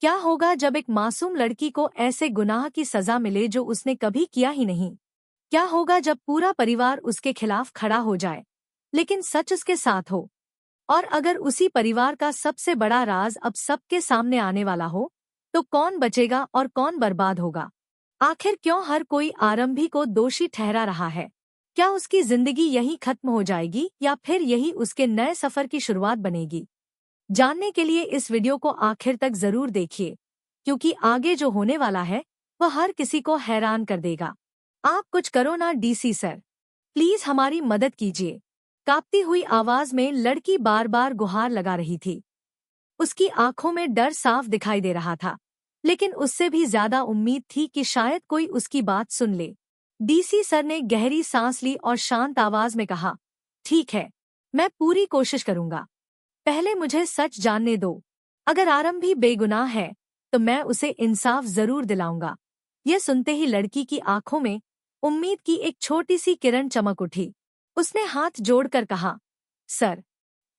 क्या होगा जब एक मासूम लड़की को ऐसे गुनाह की सजा मिले जो उसने कभी किया ही नहीं? क्या होगा जब पूरा परिवार उसके खिलाफ खड़ा हो जाए, लेकिन सच उसके साथ हो? और अगर उसी परिवार का सबसे बड़ा राज अब सबके सामने आने वाला हो, तो कौन बचेगा और कौन बर्बाद होगा? आखिर क्यों हर कोई आरंभी को दोषी ठहरा रहा है? क्या उसकी जिंदगी यहीं खत्म हो जाएगी या फिर यही उसके नए सफर की शुरुआत बनेगी? जानने के लिए इस वीडियो को आखिर तक जरूर देखिए, क्योंकि आगे जो होने वाला है वह हर किसी को हैरान कर देगा। आप कुछ करो ना डीसी सर, प्लीज हमारी मदद कीजिए। कांपती हुई आवाज में लड़की बार बार गुहार लगा रही थी। उसकी आंखों में डर साफ दिखाई दे रहा था, लेकिन उससे भी ज्यादा उम्मीद थी कि शायद कोई उसकी बात सुन ले। डीसी सर ने गहरी सांस ली और शांत आवाज में कहा, ठीक है, मैं पूरी कोशिश करूंगा। पहले मुझे सच जानने दो। अगर आरंभी बेगुनाह है, तो मैं उसे इंसाफ जरूर दिलाऊंगा। यह सुनते ही लड़की की आंखों में उम्मीद की एक छोटी सी किरण चमक उठी। उसने हाथ जोड़कर कहा, सर,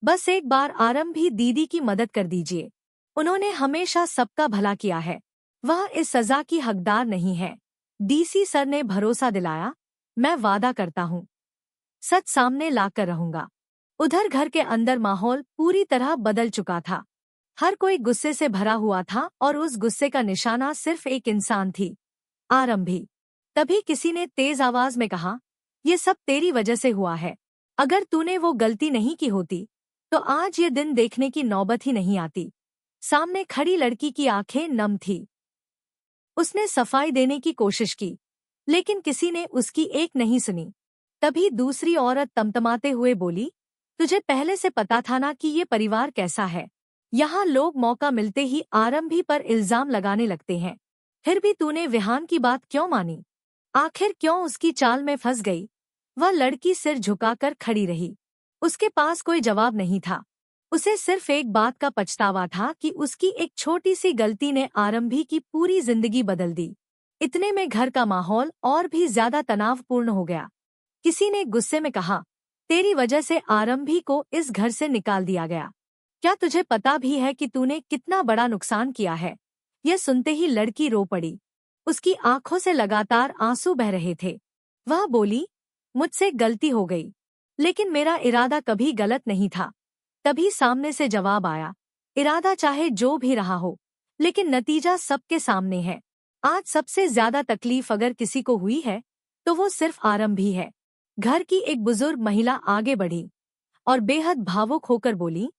बस एक बार आरंभी दीदी की मदद कर दीजिए। उन्होंने हमेशा सबका भला किया है। वह इस सजा की हकदार नहीं है। डीसी सर ने भरोसा दिलाया, मैं वादा करता हूँ, सच सामने लाकर रहूंगा। उधर घर के अंदर माहौल पूरी तरह बदल चुका था। हर कोई गुस्से से भरा हुआ था और उस गुस्से का निशाना सिर्फ एक इंसान थी, आरंभी। तभी किसी ने तेज आवाज में कहा, ये सब तेरी वजह से हुआ है। अगर तूने वो गलती नहीं की होती, तो आज ये दिन देखने की नौबत ही नहीं आती। सामने खड़ी लड़की की आंखें नम थी। उसने सफाई देने की कोशिश की, लेकिन किसी ने उसकी एक नहीं सुनी। तभी दूसरी औरत तमतमाते हुए बोली, तुझे पहले से पता था ना कि ये परिवार कैसा है। यहाँ लोग मौका मिलते ही आरंभी पर इल्जाम लगाने लगते हैं। फिर भी तूने विहान की बात क्यों मानी? आखिर क्यों उसकी चाल में फंस गई? वह लड़की सिर झुकाकर खड़ी रही। उसके पास कोई जवाब नहीं था। उसे सिर्फ एक बात का पछतावा था कि उसकी एक छोटी सी गलती ने आरंभी की पूरी जिंदगी बदल दी। इतने में घर का माहौल और भी ज्यादा तनावपूर्ण हो गया। किसी ने गुस्से में कहा, तेरी वजह से आरंभी को इस घर से निकाल दिया गया। क्या तुझे पता भी है कि तूने कितना बड़ा नुकसान किया है? यह सुनते ही लड़की रो पड़ी। उसकी आंखों से लगातार आंसू बह रहे थे। वह बोली, मुझसे गलती हो गई, लेकिन मेरा इरादा कभी गलत नहीं था। तभी सामने से जवाब आया, इरादा चाहे जो भी रहा हो, लेकिन नतीजा सबके सामने है। आज सबसे ज्यादा तकलीफ अगर किसी को हुई है, तो वो सिर्फ आरंभी है। घर की एक बुजुर्ग महिला आगे बढ़ी और बेहद भावुक होकर बोली,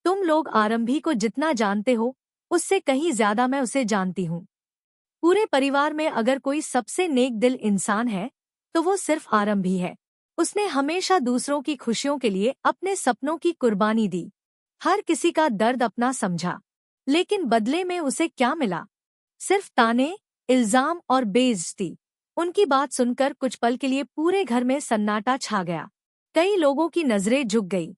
तुम लोग आरंभी को जितना जानते हो, उससे कहीं ज्यादा मैं उसे जानती हूँ। पूरे परिवार में अगर कोई सबसे नेक दिल इंसान है, तो वो सिर्फ आरंभी है। उसने हमेशा दूसरों की खुशियों के लिए अपने सपनों की कुर्बानी दी। हर किसी का दर्द अपना समझा, लेकिन बदले में उसे क्या मिला? सिर्फ ताने, इल्जाम और बेइज्जती। उनकी बात सुनकर कुछ पल के लिए पूरे घर में सन्नाटा छा गया। कई लोगों की नजरें झुक गई,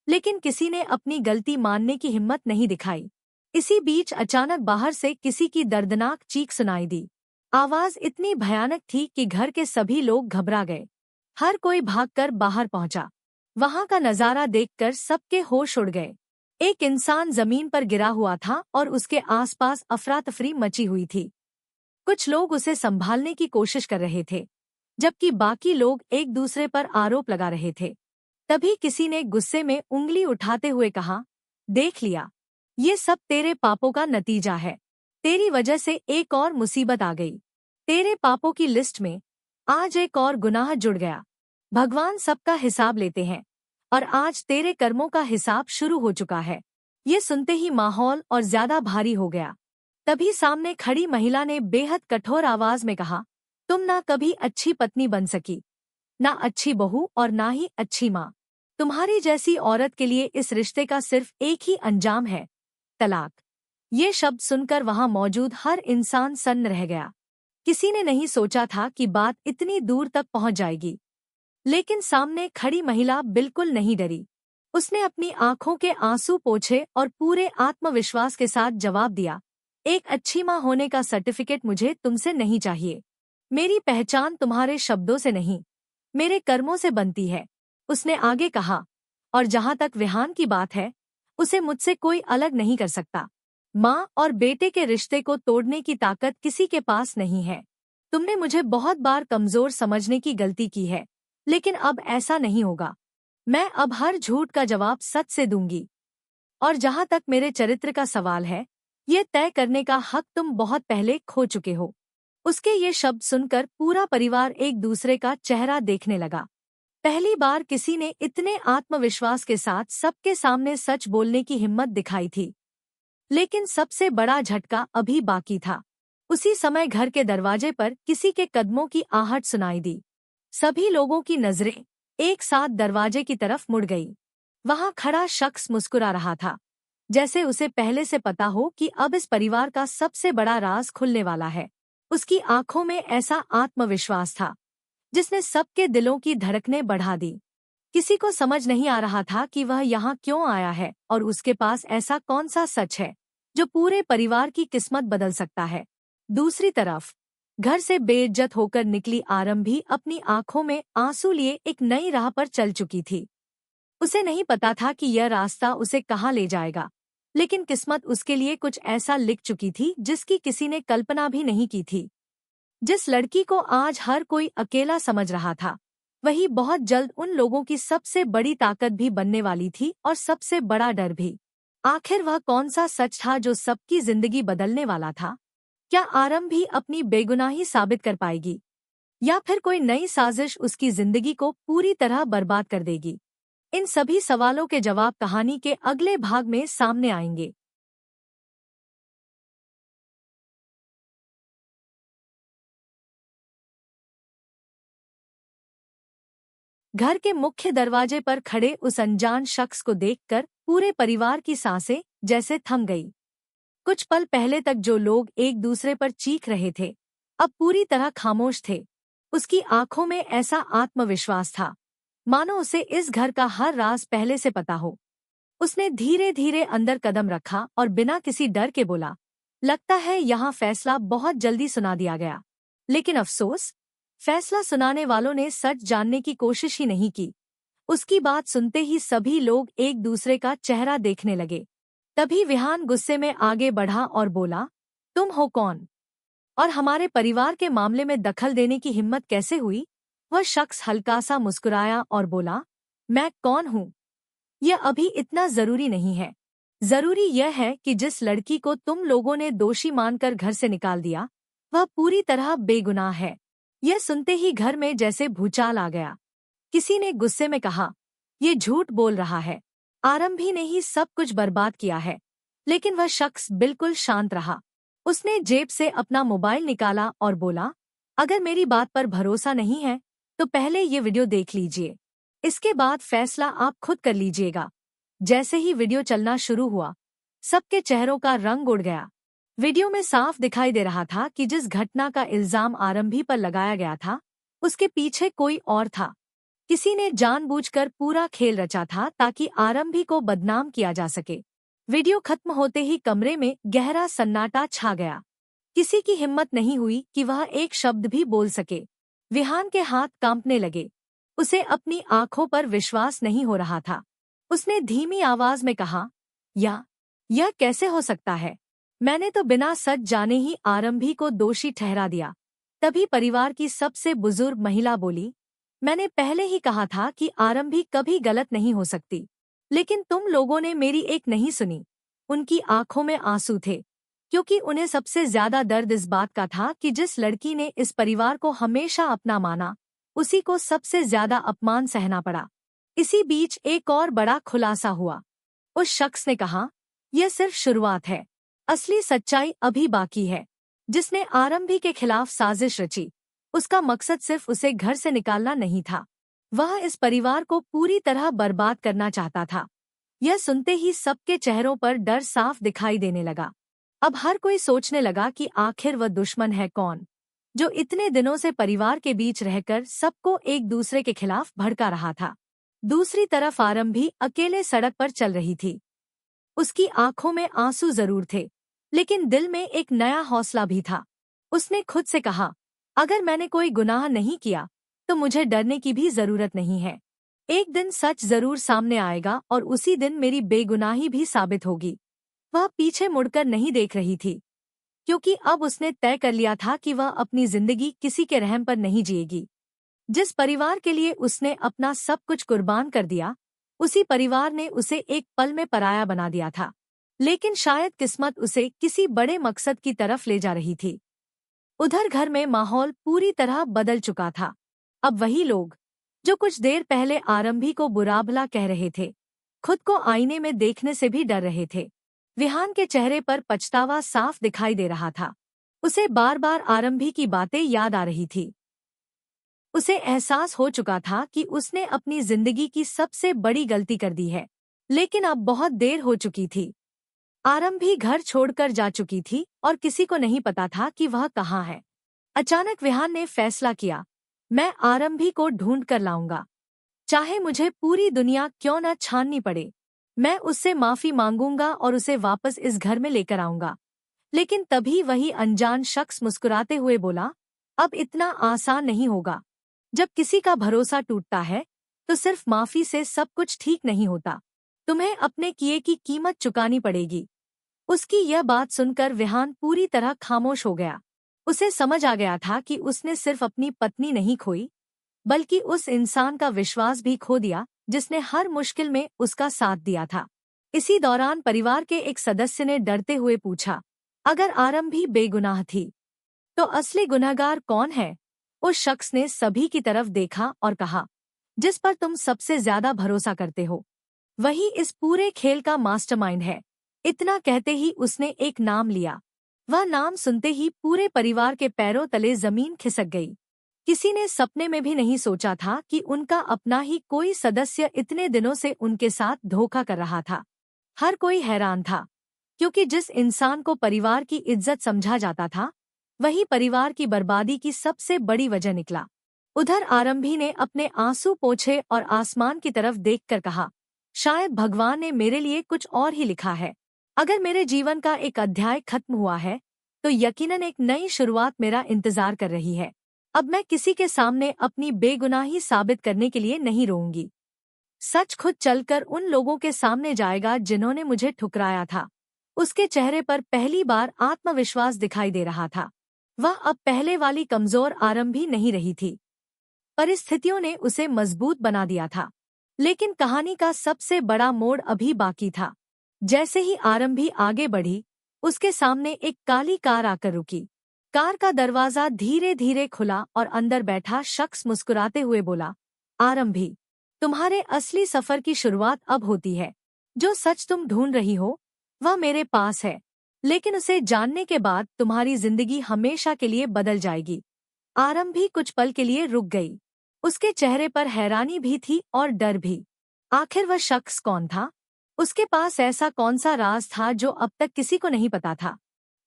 लेकिन किसी ने अपनी गलती मानने की हिम्मत नहीं दिखाई। इसी बीच अचानक बाहर से किसी की दर्दनाक चीख सुनाई दी। आवाज इतनी भयानक थी कि घर के सभी लोग घबरा गए। हर कोई भागकर बाहर पहुंचा। वहां का नजारा देखकर सबके होश उड़ गए। एक इंसान जमीन पर गिरा हुआ था और उसके आसपास अफरा-तफरी मची हुई थी। कुछ लोग उसे संभालने की कोशिश कर रहे थे, जबकि बाकी लोग एक दूसरे पर आरोप लगा रहे थे। तभी किसी ने गुस्से में उंगली उठाते हुए कहा, देख लिया, ये सब तेरे पापों का नतीजा है। तेरी वजह से एक और मुसीबत आ गई। तेरे पापों की लिस्ट में आज एक और गुनाह जुड़ गया। भगवान सबका हिसाब लेते हैं और आज तेरे कर्मों का हिसाब शुरू हो चुका है। ये सुनते ही माहौल और ज्यादा भारी हो गया। तभी सामने खड़ी महिला ने बेहद कठोर आवाज में कहा, तुम ना कभी अच्छी पत्नी बन सकी, ना अच्छी बहू और ना ही अच्छी माँ। तुम्हारी जैसी औरत के लिए इस रिश्ते का सिर्फ एक ही अंजाम है, तलाक। ये शब्द सुनकर वहां मौजूद हर इंसान सन्न रह गया। किसी ने नहीं सोचा था कि बात इतनी दूर तक पहुंच जाएगी। लेकिन सामने खड़ी महिला बिल्कुल नहीं डरी। उसने अपनी आंखों के आंसू पोंछे और पूरे आत्मविश्वास के साथ जवाब दिया, एक अच्छी माँ होने का सर्टिफिकेट मुझे तुमसे नहीं चाहिए। मेरी पहचान तुम्हारे शब्दों से नहीं, मेरे कर्मों से बनती है। उसने आगे कहा, और जहां तक विहान की बात है, उसे मुझसे कोई अलग नहीं कर सकता। माँ और बेटे के रिश्ते को तोड़ने की ताकत किसी के पास नहीं है। तुमने मुझे बहुत बार कमजोर समझने की गलती की है, लेकिन अब ऐसा नहीं होगा। मैं अब हर झूठ का जवाब सच से दूंगी। और जहां तक मेरे चरित्र का सवाल है, ये तय करने का हक तुम बहुत पहले खो चुके हो। उसके ये शब्द सुनकर पूरा परिवार एक दूसरे का चेहरा देखने लगा। पहली बार किसी ने इतने आत्मविश्वास के साथ सबके सामने सच बोलने की हिम्मत दिखाई थी। लेकिन सबसे बड़ा झटका अभी बाकी था। उसी समय घर के दरवाजे पर किसी के कदमों की आहट सुनाई दी। सभी लोगों की नजरें एक साथ दरवाजे की तरफ मुड़ गई। वहां खड़ा शख्स मुस्कुरा रहा था, जैसे उसे पहले से पता हो कि अब इस परिवार का सबसे बड़ा राज खुलने वाला है। उसकी आंखों में ऐसा आत्मविश्वास था जिसने सबके दिलों की धड़कनें बढ़ा दी। किसी को समझ नहीं आ रहा था कि वह यहाँ क्यों आया है और उसके पास ऐसा कौन सा सच है जो पूरे परिवार की किस्मत बदल सकता है। दूसरी तरफ घर से बेइज्जत होकर निकली आरंभी अपनी आंखों में आंसू लिए एक नई राह पर चल चुकी थी। उसे नहीं पता था कि यह रास्ता उसे कहाँ ले जाएगा, लेकिन किस्मत उसके लिए कुछ ऐसा लिख चुकी थी जिसकी किसी ने कल्पना भी नहीं की थी। जिस लड़की को आज हर कोई अकेला समझ रहा था, वही बहुत जल्द उन लोगों की सबसे बड़ी ताकत भी बनने वाली थी और सबसे बड़ा डर भी। आखिर वह कौन सा सच था जो सबकी जिंदगी बदलने वाला था? क्या आरंभी अपनी बेगुनाही साबित कर पाएगी, या फिर कोई नई साजिश उसकी जिंदगी को पूरी तरह बर्बाद कर देगी? इन सभी सवालों के जवाब कहानी के अगले भाग में सामने आएंगे। घर के मुख्य दरवाजे पर खड़े उस अनजान शख्स को देखकर पूरे परिवार की सांसें जैसे थम गई। कुछ पल पहले तक जो लोग एक दूसरे पर चीख रहे थे, अब पूरी तरह खामोश थे। उसकी आंखों में ऐसा आत्मविश्वास था मानो उसे इस घर का हर राज पहले से पता हो। उसने धीरे धीरे अंदर कदम रखा और बिना किसी डर के बोला, लगता है यहाँ फैसला बहुत जल्दी सुना दिया गया। लेकिन अफसोस, फैसला सुनाने वालों ने सच जानने की कोशिश ही नहीं की। उसकी बात सुनते ही सभी लोग एक दूसरे का चेहरा देखने लगे। तभी विहान गुस्से में आगे बढ़ा और बोला, तुम हो कौन? और हमारे परिवार के मामले में दखल देने की हिम्मत कैसे हुई? वह शख्स हल्का सा मुस्कुराया और बोला, मैं कौन हूँ यह अभी इतना जरूरी नहीं है। जरूरी यह है कि जिस लड़की को तुम लोगों ने दोषी मानकर घर से निकाल दिया, वह पूरी तरह बेगुनाह है। यह सुनते ही घर में जैसे भूचाल आ गया। किसी ने गुस्से में कहा, ये झूठ बोल रहा है, आरंभी ने ही सब कुछ बर्बाद किया है। लेकिन वह शख्स बिल्कुल शांत रहा। उसने जेब से अपना मोबाइल निकाला और बोला, अगर मेरी बात पर भरोसा नहीं है तो पहले ये वीडियो देख लीजिए, इसके बाद फैसला आप खुद कर लीजिएगा। जैसे ही वीडियो चलना शुरू हुआ, सबके चेहरों का रंग उड़ गया। वीडियो में साफ दिखाई दे रहा था कि जिस घटना का इल्जाम आरंभी पर लगाया गया था, उसके पीछे कोई और था। किसी ने जानबूझकर पूरा खेल रचा था ताकि आरंभी को बदनाम किया जा सके। वीडियो खत्म होते ही कमरे में गहरा सन्नाटा छा गया। किसी की हिम्मत नहीं हुई कि वह एक शब्द भी बोल सके। विहान के हाथ कांपने लगे। उसे अपनी आंखों पर विश्वास नहीं हो रहा था। उसने धीमी आवाज में कहा, यह कैसे हो सकता है? मैंने तो बिना सच जाने ही आरंभी को दोषी ठहरा दिया। तभी परिवार की सबसे बुजुर्ग महिला बोली, मैंने पहले ही कहा था कि आरंभी कभी गलत नहीं हो सकती, लेकिन तुम लोगों ने मेरी एक नहीं सुनी। उनकी आंखों में आंसू थे, क्योंकि उन्हें सबसे ज्यादा दर्द इस बात का था कि जिस लड़की ने इस परिवार को हमेशा अपना माना, उसी को सबसे ज्यादा अपमान सहना पड़ा। इसी बीच एक और बड़ा खुलासा हुआ। उस शख्स ने कहा, यह सिर्फ शुरुआत है, असली सच्चाई अभी बाकी है। जिसने आरंभी के खिलाफ साजिश रची, उसका मकसद सिर्फ उसे घर से निकालना नहीं था, वह इस परिवार को पूरी तरह बर्बाद करना चाहता था। यह सुनते ही सबके चेहरों पर डर साफ दिखाई देने लगा। अब हर कोई सोचने लगा कि आखिर वह दुश्मन है कौन, जो इतने दिनों से परिवार के बीच रहकर सबको एक दूसरे के खिलाफ भड़का रहा था। दूसरी तरफ आरंभी अकेले सड़क पर चल रही थी। उसकी आंखों में आंसू जरूर थे, लेकिन दिल में एक नया हौसला भी था। उसने खुद से कहा, अगर मैंने कोई गुनाह नहीं किया तो मुझे डरने की भी जरूरत नहीं है। एक दिन सच जरूर सामने आएगा और उसी दिन मेरी बेगुनाही भी साबित होगी। वह पीछे मुड़कर नहीं देख रही थी, क्योंकि अब उसने तय कर लिया था कि वह अपनी जिंदगी किसी के रहम पर नहीं जिएगी। जिस परिवार के लिए उसने अपना सब कुछ कुर्बान कर दिया, उसी परिवार ने उसे एक पल में पराया बना दिया था। लेकिन शायद किस्मत उसे किसी बड़े मकसद की तरफ ले जा रही थी। उधर घर में माहौल पूरी तरह बदल चुका था। अब वही लोग जो कुछ देर पहले आरंभी को बुरा भला कह रहे थे, खुद को आईने में देखने से भी डर रहे थे। विहान के चेहरे पर पछतावा साफ दिखाई दे रहा था। उसे बार बार आरंभी की बातें याद आ रही थी। उसे एहसास हो चुका था कि उसने अपनी जिंदगी की सबसे बड़ी गलती कर दी है, लेकिन अब बहुत देर हो चुकी थी। आरंभी घर छोड़कर जा चुकी थी और किसी को नहीं पता था कि वह कहाँ है। अचानक विहान ने फैसला किया, मैं आरंभी को ढूंढ कर लाऊंगा, चाहे मुझे पूरी दुनिया क्यों न छाननी पड़े। मैं उससे माफी मांगूंगा और उसे वापस इस घर में लेकर आऊंगा। लेकिन तभी वही अनजान शख्स मुस्कुराते हुए बोला, अब इतना आसान नहीं होगा। जब किसी का भरोसा टूटता है तो सिर्फ माफी से सब कुछ ठीक नहीं होता। तुम्हें अपने किए की कीमत चुकानी पड़ेगी। उसकी यह बात सुनकर विहान पूरी तरह खामोश हो गया। उसे समझ आ गया था कि उसने सिर्फ अपनी पत्नी नहीं खोई, बल्कि उस इंसान का विश्वास भी खो दिया जिसने हर मुश्किल में उसका साथ दिया था। इसी दौरान परिवार के एक सदस्य ने डरते हुए पूछा, अगर आरंभी बेगुनाह थी तो असली गुनहगार कौन है? उस शख्स ने सभी की तरफ देखा और कहा, जिस पर तुम सबसे ज्यादा भरोसा करते हो, वही इस पूरे खेल का मास्टरमाइंड है। इतना कहते ही उसने एक नाम लिया। वह नाम सुनते ही पूरे परिवार के पैरों तले जमीन खिसक गई। किसी ने सपने में भी नहीं सोचा था कि उनका अपना ही कोई सदस्य इतने दिनों से उनके साथ धोखा कर रहा था। हर कोई हैरान था, क्योंकि जिस इंसान को परिवार की इज्जत समझा जाता था, वही परिवार की बर्बादी की सबसे बड़ी वजह निकला। उधर आरंभी ने अपने आंसू पोंछे और आसमान की तरफ देखकर कहा, शायद भगवान ने मेरे लिए कुछ और ही लिखा है। अगर मेरे जीवन का एक अध्याय खत्म हुआ है तो यकीनन एक नई शुरुआत मेरा इंतजार कर रही है। अब मैं किसी के सामने अपनी बेगुनाही साबित करने के लिए नहीं रोऊंगी। सच खुद चलकर उन लोगों के सामने जाएगा जिन्होंने मुझे ठुकराया था। उसके चेहरे पर पहली बार आत्मविश्वास दिखाई दे रहा था। वह अब पहले वाली कमजोर आरंभी नहीं रही थी। परिस्थितियों ने उसे मजबूत बना दिया था। लेकिन कहानी का सबसे बड़ा मोड़ अभी बाकी था। जैसे ही आरंभी आगे बढ़ी, उसके सामने एक काली कार आकर रुकी। कार का दरवाजा धीरे धीरे खुला और अंदर बैठा शख्स मुस्कुराते हुए बोला, आरंभी, तुम्हारे असली सफर की शुरुआत अब होती है। जो सच तुम ढूंढ रही हो वह मेरे पास है, लेकिन उसे जानने के बाद तुम्हारी जिंदगी हमेशा के लिए बदल जाएगी। आरंभी कुछ पल के लिए रुक गई। उसके चेहरे पर हैरानी भी थी और डर भी। आखिर वह शख्स कौन था? उसके पास ऐसा कौन सा राज था जो अब तक किसी को नहीं पता था?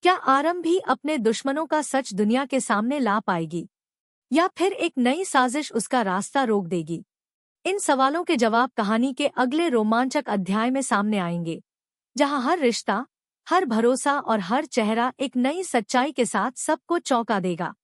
क्या आरंभी अपने दुश्मनों का सच दुनिया के सामने ला पाएगी, या फिर एक नई साजिश उसका रास्ता रोक देगी? इन सवालों के जवाब कहानी के अगले रोमांचक अध्याय में सामने आएंगे, जहां हर रिश्ता, हर भरोसा और हर चेहरा एक नई सच्चाई के साथ सबको चौंका देगा।